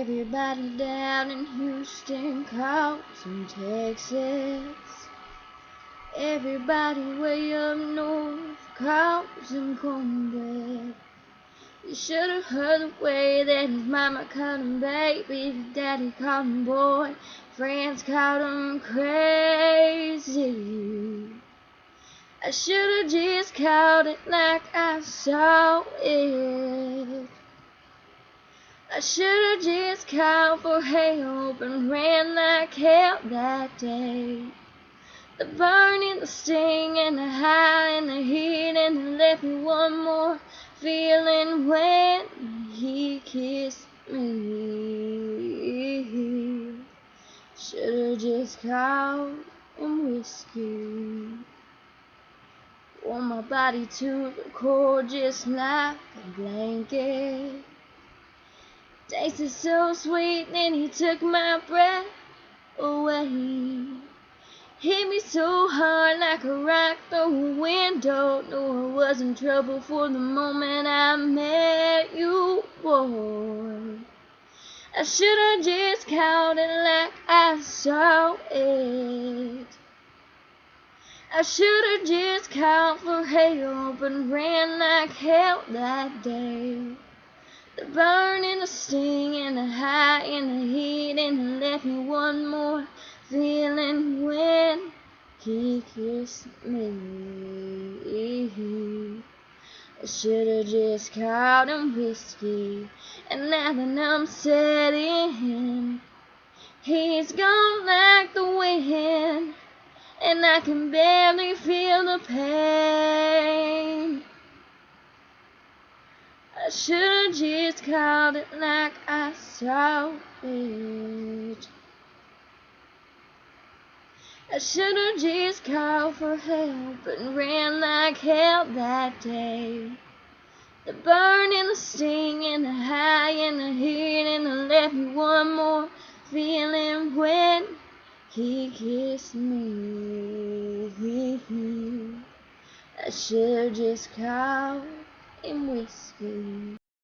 Everybody down in Houston calls from Texas. Everybody way up north calls him cornbread. You should have heard the way that his mama called him baby, his daddy called him boy, friends called him crazy. I should have just called it like I saw it. I should have just called for help and ran like hell that day. The burning, the sting, and the high, and the heat, and it left me one more feeling when he kissed me. Should have just called him whiskey. Warm my body to the core just like a blanket. Tasted so sweet, then he took my breath away. Hit me so hard like a rock through a window. Knew I was in trouble for the moment I met you, boy. I should have just called it like I saw it. I should have just called for help and ran like hell that day. The burning, the sting, and the high, and the heat, and it left me one more feeling when he kissed me. I should have just called him whiskey, and now that I'm setting, he's gone like the wind, and I can barely feel the pain. I should have just called it like I saw it. I should have just called for help and ran like hell that day. The burning, the sting, and the high, and the heat, and it left me one more feeling when he kissed me. I should have just called him whiskey.